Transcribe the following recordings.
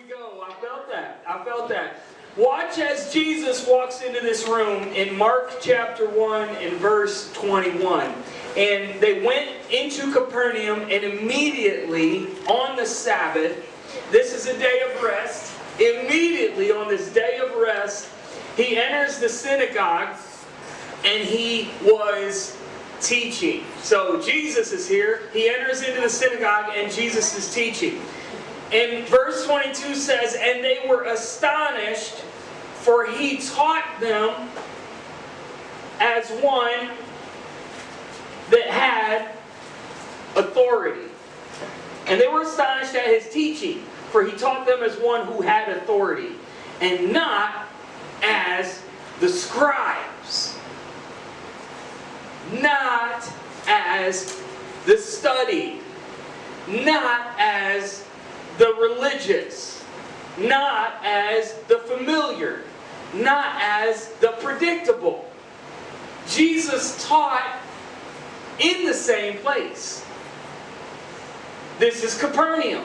go. I felt that. I felt that. Watch as Jesus walks into this room in Mark chapter 1 and verse 21. And they went into Capernaum, and immediately on the Sabbath, this is a day of rest, immediately on this day of rest, he enters the synagogue and he was teaching. So Jesus is here. He enters into the synagogue and Jesus is teaching. And verse 22 says, and they were astonished, for he taught them as one that had authority. And they were astonished at his teaching, for he taught them as one who had authority, and not as the scribes. Not as the studied. Not as the religious. Not as the familiar. Not as the predictable. Jesus taught in the same place. This is Capernaum.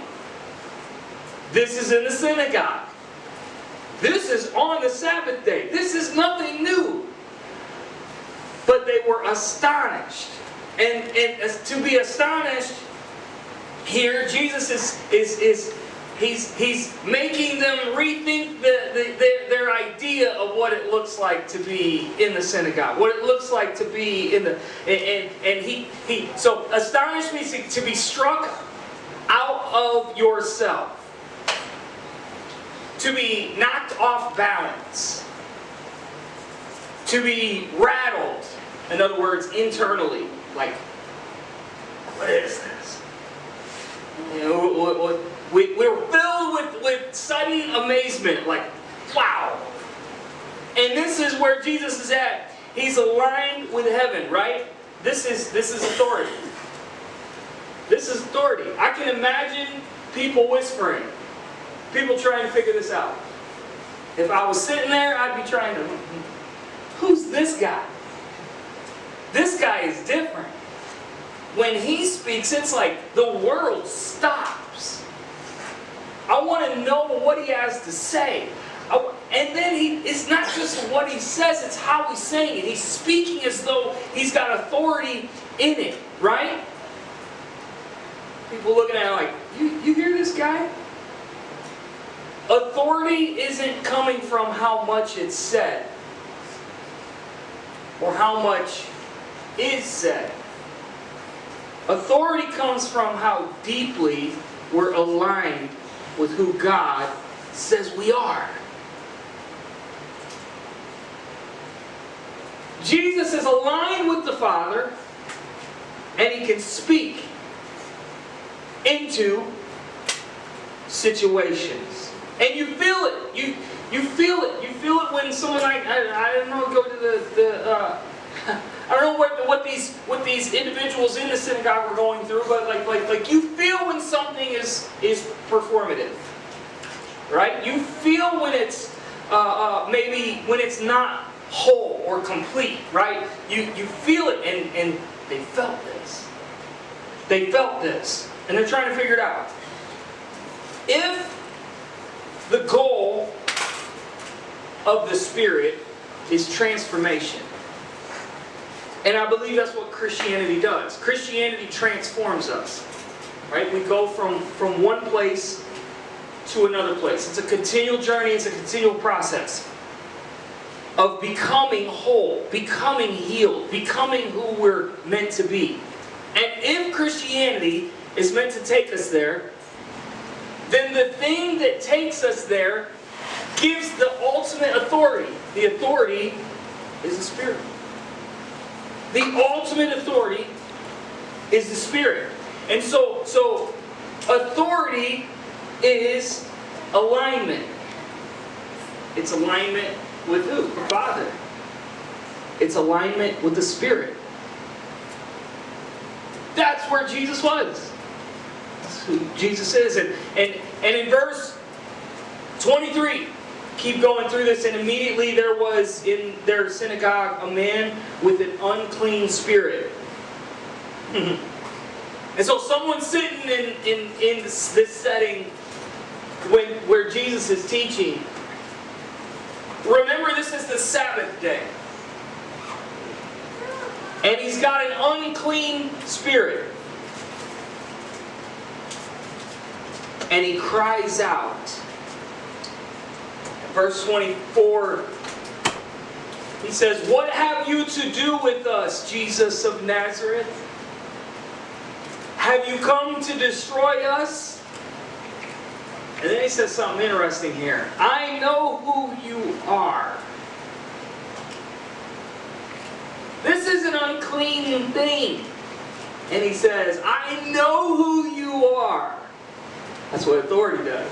This is in the synagogue. This is on the Sabbath day. This is nothing new. But they were astonished. And to be astonished, here Jesus he's making them rethink their idea of what it looks like to be in the synagogue, what it looks like to be in the so astonished means to be struck out of yourself, to be knocked off balance, to be rattled. In other words, internally, like, what is this? You know, we're filled with sudden amazement, like, wow. And this is where Jesus is at. He's aligned with heaven, right? This is authority. This is authority. I can imagine people whispering, people trying to figure this out. If I was sitting there, I'd be trying to, who's this guy? This guy is different. When he speaks, it's like the world stops. I want to know what he has to say. And then it's not just what he says, it's how he's saying it. He's speaking as though he's got authority in it, right? People looking at him like, you hear this guy? Authority isn't coming from how much it's said or how much is said. Authority comes from how deeply we're aligned with who God says we are. Jesus is aligned with the Father, and he can speak into situations. And you feel it. You feel it. You feel it when someone, like, I don't know, go to I don't know what these individuals in the synagogue were going through, but like you feel when something is performative, right? You feel when it's maybe when it's not whole or complete, right? You feel it, and they felt this. They felt this, and they're trying to figure it out. If the goal of the Spirit is transformation, and I believe that's what Christianity does. Christianity transforms us, right? We go from one place to another place. It's a continual journey. It's a continual process of becoming whole, becoming healed, becoming who we're meant to be. And if Christianity is meant to take us there, then the thing that takes us there gives the ultimate authority. The authority is the Spirit. The ultimate authority is the Spirit. And so authority is alignment. It's alignment with who? The Father. It's alignment with the Spirit. That's where Jesus was. That's who Jesus is. And in verse 23, keep going through this, and immediately there was in their synagogue a man with an unclean spirit. And so someone's sitting in this setting where Jesus Jesus is teaching. Remember, this is the Sabbath day. And he's got an unclean spirit. And he cries out. Verse 24, he says, "What have you to do with us, Jesus of Nazareth? Have you come to destroy us?" And then he says something interesting here. "I know who you are." This is an unclean thing. And he says, "I know who you are." That's what authority does.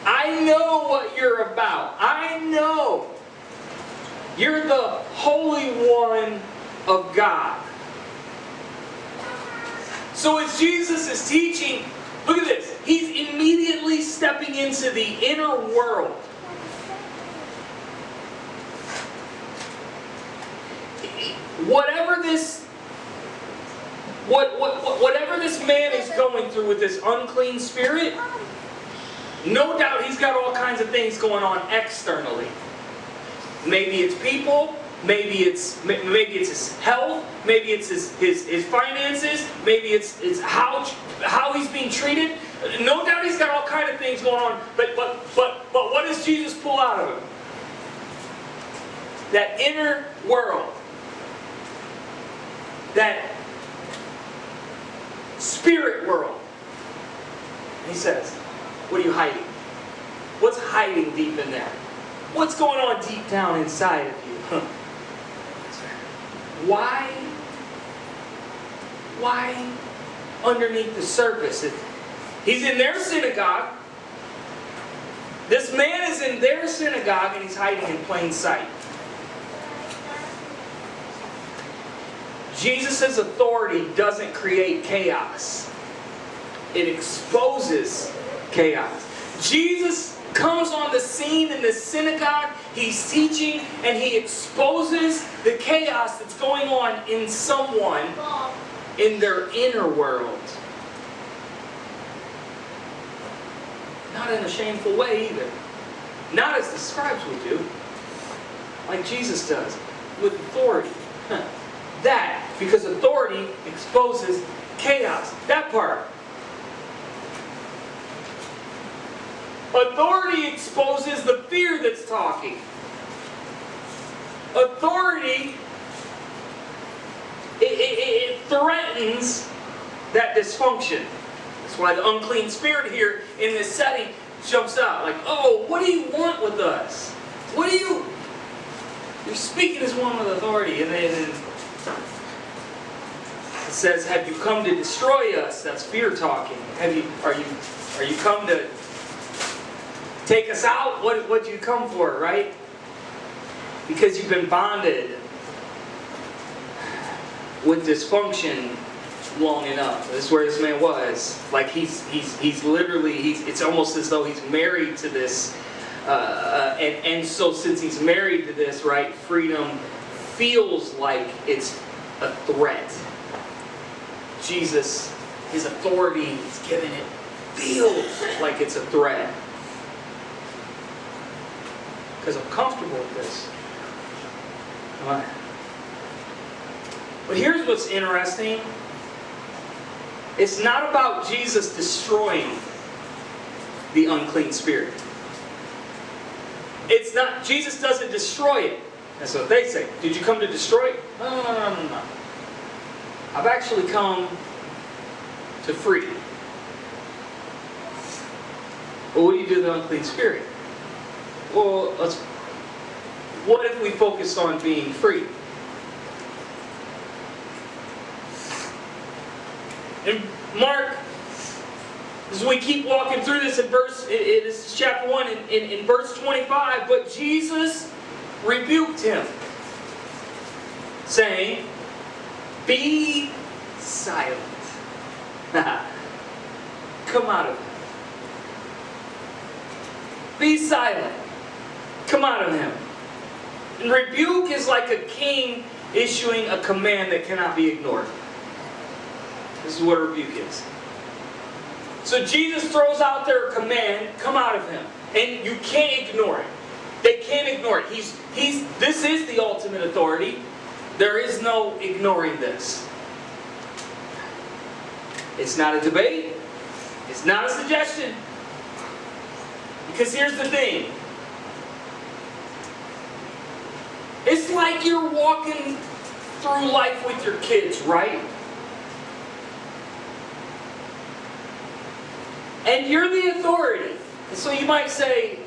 I know what you're about. I know. You're the Holy One of God. So as Jesus is teaching, look at this. He's immediately stepping into the inner world. Whatever this man is going through with this unclean spirit, no doubt he's got all kinds of things going on externally. Maybe it's people, maybe it's his health, maybe it's his finances, maybe it's how he's being treated. No doubt he's got all kinds of things going on. But what does Jesus pull out of him? That inner world. That spirit world. And he says, "What are you hiding? What's hiding deep in there? What's going on deep down inside of you?" Why underneath the surface? He's in their synagogue. This man is in their synagogue and he's hiding in plain sight. Jesus' authority doesn't create chaos. It exposes chaos. Jesus comes on the scene in the synagogue. He's teaching and he exposes the chaos that's going on in someone in their inner world. Not in a shameful way either. Not as the scribes would do. Like Jesus does. With authority. That, because authority exposes chaos. That part. Authority exposes the fear that's talking. Authority, it threatens that dysfunction. That's why the unclean spirit here in this setting jumps out. Like, "Oh, what do you want with us? What do you..." You're speaking as one with authority. And then it says, "Have you come to destroy us?" That's fear talking. Are you come to take us out? What do you come for, right? Because you've been bonded with dysfunction long enough. This is where this man was. Like he's literally, it's almost as though he's married to this. And so since he's married to this, right, freedom feels like it's a threat. Jesus, his authority he's given it, feels like it's a threat. Because I'm comfortable with this. But here's what's interesting. It's not about Jesus destroying the unclean spirit. It's not, Jesus doesn't destroy it. That's what they say. Did you come to destroy it? No. I've actually come to free. Well, what do you do with the unclean spirit? Well, what if we focused on being free? In Mark, as we keep walking through this it is chapter 1 in verse 25, but Jesus rebuked him, saying, "Be silent." Come out of him. Be silent. Come out of him. And rebuke is like a king issuing a command that cannot be ignored. This is what a rebuke is. So Jesus throws out their command, come out of him. And you can't ignore it. They can't ignore it. This is the ultimate authority. There is no ignoring this. It's not a debate. It's not a suggestion. Because here's the thing. It's like you're walking through life with your kids, right? And you're the authority. And so you might say,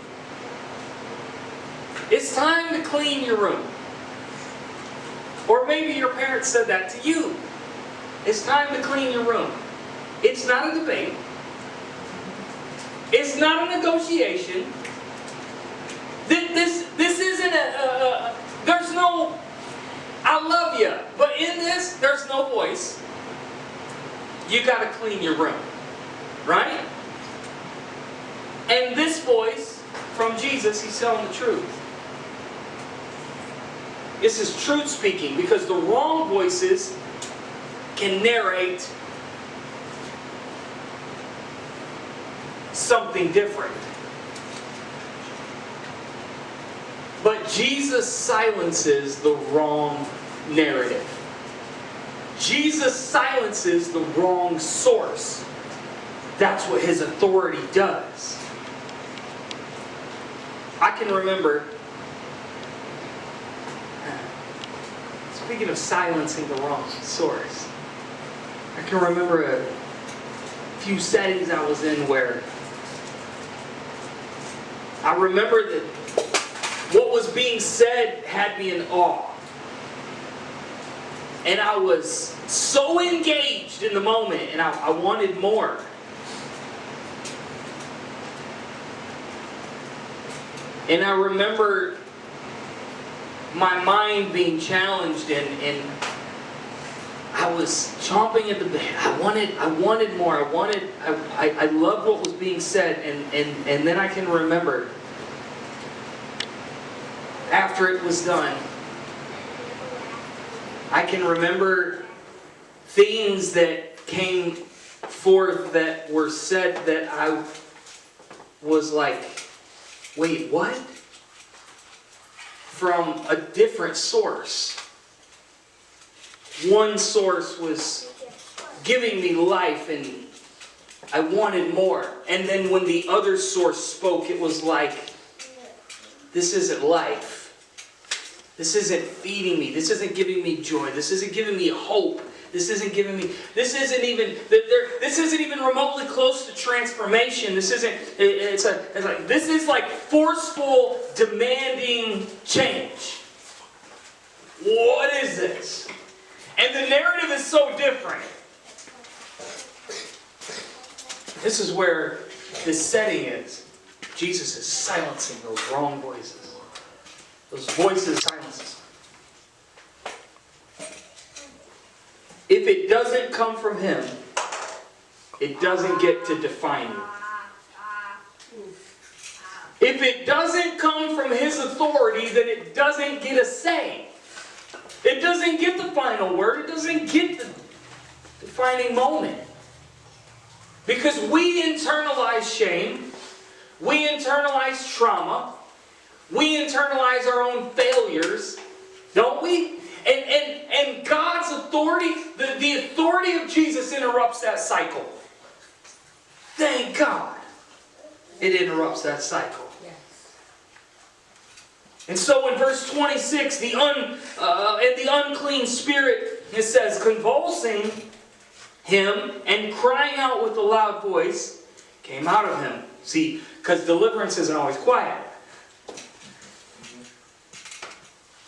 it's time to clean your room. Or maybe your parents said that to you. It's time to clean your room. It's not a debate. It's not a negotiation. This isn't there's no, I love you. But in this, there's no voice. You got to clean your room. Right? And this voice from Jesus, he's telling the truth. This is truth speaking, because the wrong voices can narrate something different. But Jesus silences the wrong narrative. Jesus silences the wrong source. That's what his authority does. I can remember, speaking of silencing the wrong source, I can remember a few settings I was in where I remember that what was being said had me in awe. And I was so engaged in the moment, and I wanted more. And I remember my mind being challenged, and I was chomping at the bit. I wanted more. I loved what was being said, and then I can remember after it was done, I can remember things that came forth that were said that I was like, wait, what? From a different source. One source was giving me life and I wanted more. And then when the other source spoke, it was like, this isn't life. This isn't feeding me. This isn't giving me joy. This isn't giving me hope. This isn't even remotely close to transformation. This is like forceful, demanding change. What is this? And the narrative is so different. This is where this setting is. Jesus is silencing those wrong voices. Those voices silences. If it doesn't come from him, it doesn't get to define you. If it doesn't come from his authority, then it doesn't get a say. It doesn't get the final word. It doesn't get the defining moment. Because we internalize shame. We internalize trauma. We internalize our own failures. Don't we? And God's authority, the authority of Jesus interrupts that cycle. Thank God it interrupts that cycle. Yes. And so in verse 26, the unclean spirit, it says, convulsing him and crying out with a loud voice, came out of him. See, because deliverance isn't always quiet.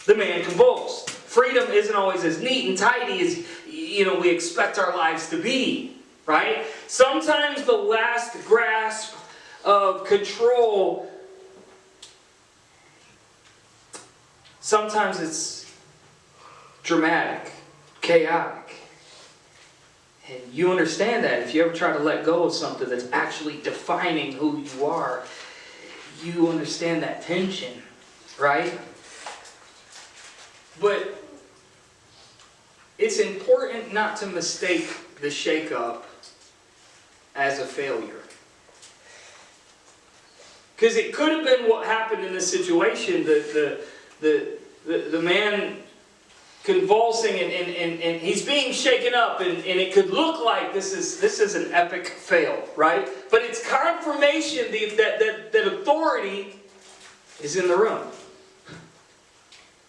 The man convulsed. Freedom isn't always as neat and tidy as we expect our lives to be, right? Sometimes the last grasp of control, sometimes it's dramatic, chaotic. And you understand that if you ever try to let go of something that's actually defining who you are, you understand that tension, right? But it's important not to mistake the shake-up as a failure. Because it could have been what happened in this situation. The man convulsing and he's being shaken up, and it could look like this is an epic fail, right? But it's confirmation that authority is in the room.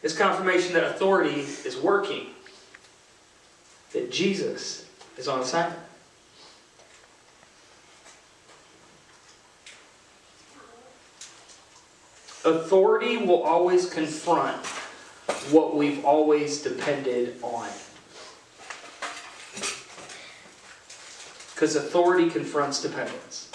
It's confirmation that authority is working. That Jesus is on assignment. Authority will always confront what we've always depended on. Because authority confronts dependence.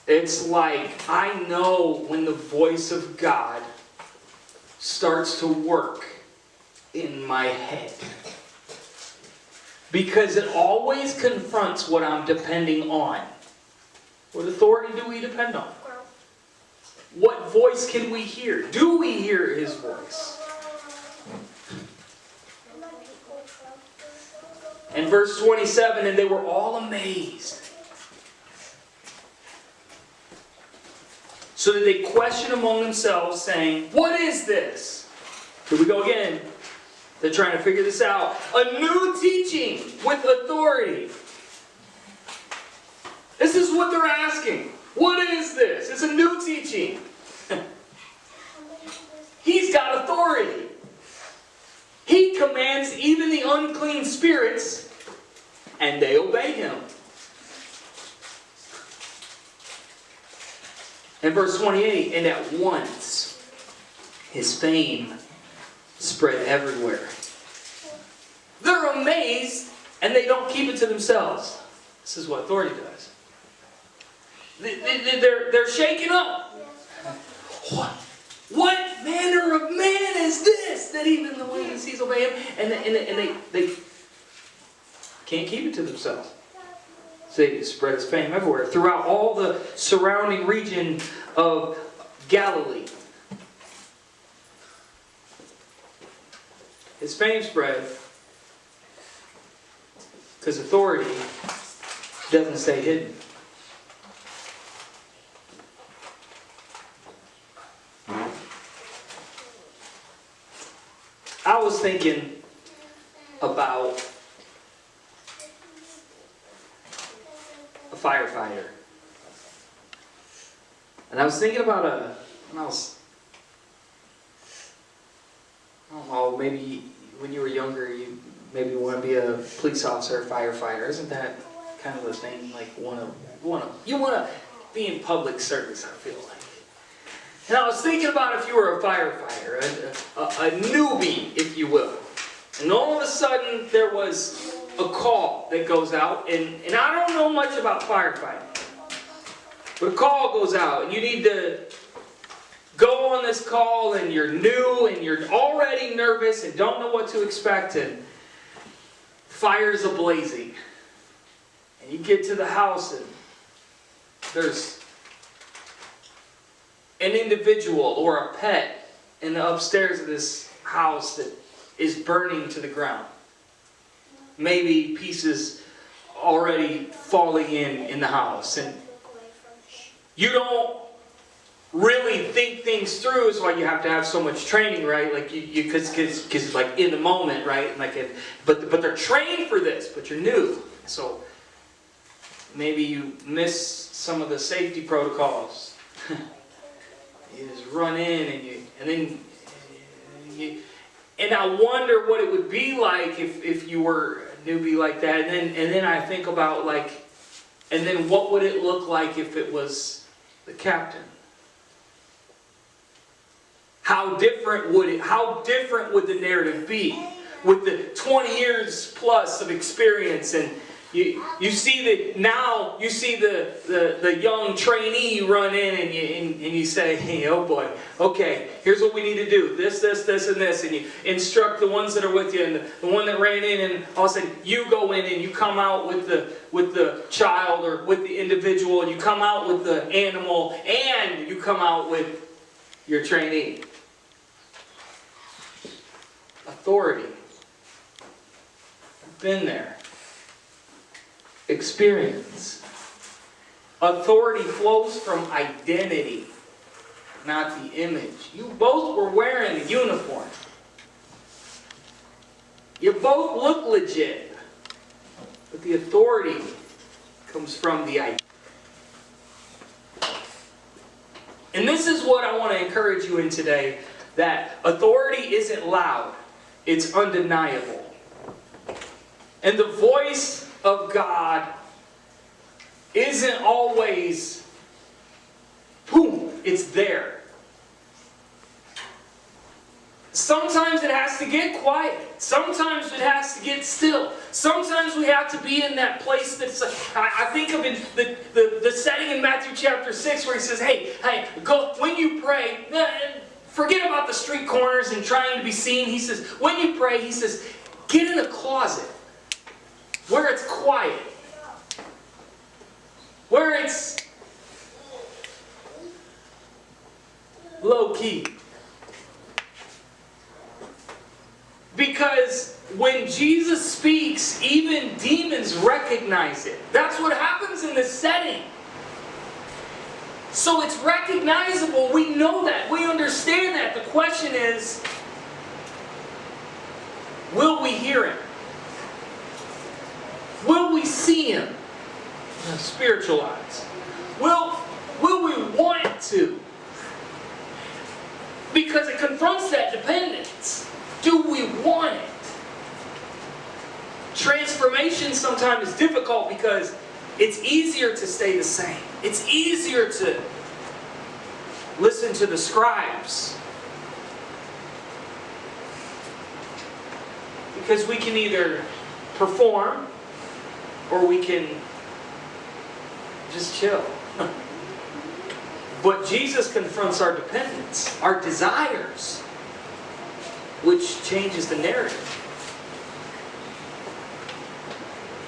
It's like, I know when the voice of God starts to work in my head. Because it always confronts what I'm depending on. What authority do we depend on? What voice can we hear? Do we hear His voice? In verse 27, and they were all amazed. So that they questioned among themselves, saying, what is this? Here we go again. They're trying to figure this out. A new teaching with authority. This is what they're asking. What is this? It's a new teaching. He's got authority. He commands even the unclean spirits, and they obey Him. In verse 28, and at once His fame spread everywhere. They're amazed, and they don't keep it to themselves. This is what authority does. They're shaken up. What manner of man is this that even the wind and seas obey Him? And they can't keep it to themselves. So they spread His fame everywhere throughout all the surrounding region of Galilee. His fame spread because authority doesn't stay hidden. I was thinking about a firefighter. And I was thinking about I don't know, maybe when you were younger, you maybe want to be a police officer or firefighter. Isn't that kind of the thing? Like you want to be in public service, I feel like. And I was thinking about if you were a firefighter, a newbie, if you will. And all of a sudden, there was a call that goes out. And I don't know much about firefighting. But a call goes out, and you need to go on this call, and you're new, and you're already nervous, and don't know what to expect, and fire's ablazing. And you get to the house, and there's an individual or a pet in the upstairs of this house that is burning to the ground. Maybe pieces already falling in the house. And you don't really think things through, is why you have to have so much training, right? Like because like in the moment, right? But they're trained for this, but you're new. So maybe you miss some of the safety protocols. You just run in and I wonder what it would be like if you were a newbie like that. And then I think about and then what would it look like if it was the captain? How different would the narrative be with the 20 years plus of experience? And you see that now you see the young trainee run in and you say, hey, oh boy, okay, here's what we need to do, this, and this, and you instruct the ones that are with you, and the one that ran in, and all of a sudden you go in and you come out with the child or with the individual, and you come out with the animal, and you come out with your trainee. Authority Been there. Experience. Authority flows from identity, not the image. You both were wearing a uniform. You both look legit. But the authority comes from the identity. And this is what I want to encourage you in today, that authority isn't loud, it's undeniable. And the voice of God isn't always, boom, it's there. Sometimes it has to get quiet. Sometimes it has to get still. Sometimes we have to be in that place that's like, I think of it, the setting in Matthew chapter 6 where he says, hey, go when you pray, forget about the street corners and trying to be seen. He says, when you pray, he says, get in a closet where it's quiet. Where it's low key. Because when Jesus speaks, even demons recognize it. That's what happens in this setting. So it's recognizable. We know that. We understand that. The question is, will we hear Him? Will we see Him? Spiritual eyes. Will we want to? Because it confronts that dependence. Do we want it? Transformation sometimes is difficult because it's easier to stay the same. It's easier to listen to the scribes. Because we can either perform or we can just chill. But Jesus confronts our dependence, our desires, which changes the narrative.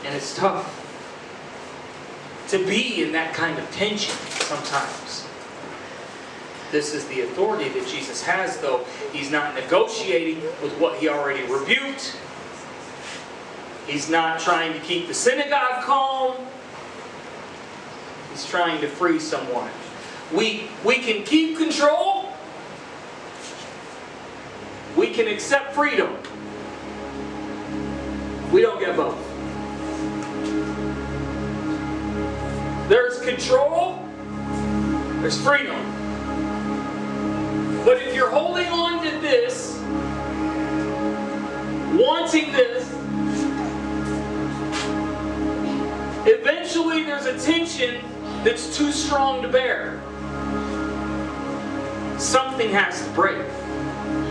And it's tough to be in that kind of tension sometimes. This is the authority that Jesus has, though. He's not negotiating with what He already rebuked. He's not trying to keep the synagogue calm. He's trying to free someone. We can keep control. We can accept freedom. We don't get both. There's control. There's freedom. But if you're holding on to this, wanting this, eventually there's a tension that's too strong to bear. Something has to break.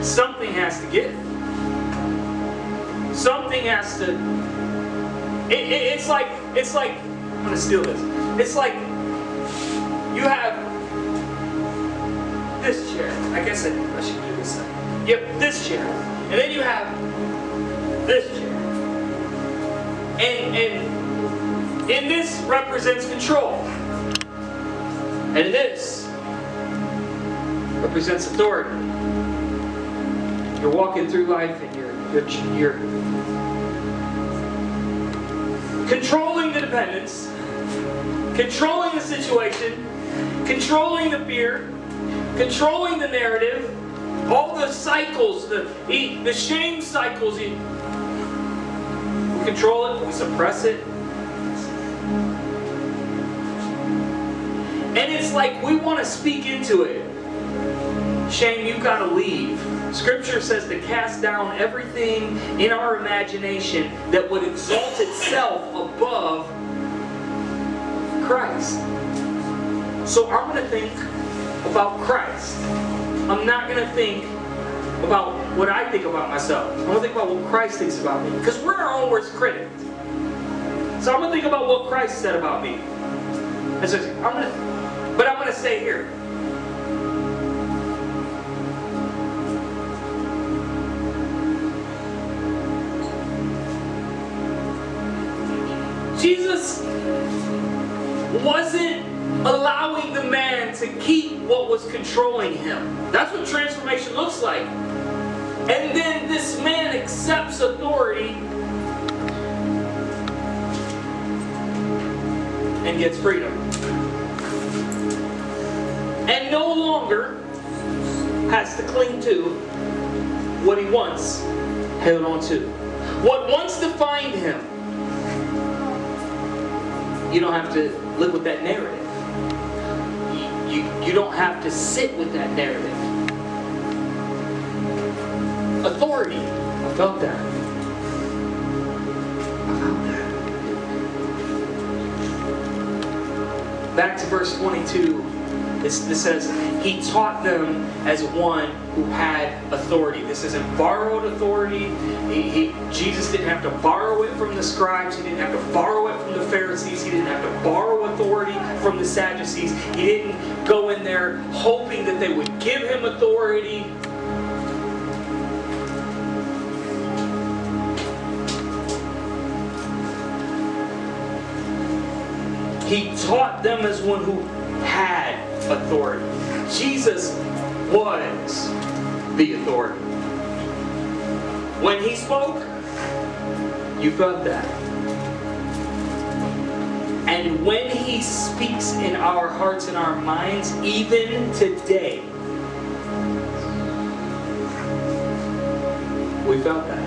Something has to give. Something has to... It's like... I'm going to steal this. It's like you have this chair. I guess I should do this thing. You have this chair. And then you have this chair. And this represents control. And this represents authority. You're walking through life and you're controlling the dependence, controlling the situation, controlling the fear, controlling the narrative, all the cycles, the shame cycles. We control it, we suppress it. And it's like we want to speak into it. Shame, you've got to leave. Scripture says to cast down everything in our imagination that would exalt itself above Christ. So I'm going to think about Christ. I'm not going to think about what I think about myself. I'm going to think about what Christ thinks about me. Because we're our own worst critic. So I'm going to think about what Christ said about me. And so I'm going to stay here. Jesus wasn't allowing the man to keep what was controlling him. That's what transformation looks like. And then this man accepts authority and gets freedom. And no longer has to cling to what he once held on to. What once defined him, you don't have to live with that narrative. You don't have to sit with that narrative. Authority. I felt that. Back to verse 22. This says, he taught them as one who had authority. This isn't borrowed authority. Jesus didn't have to borrow it from the scribes. He didn't have to borrow it from the Pharisees. He didn't have to borrow authority from the Sadducees. He didn't go in there hoping that they would give him authority. He taught them as one who had authority. Jesus was the authority. When he spoke, you felt that. And when he speaks in our hearts and our minds, even today, we felt that.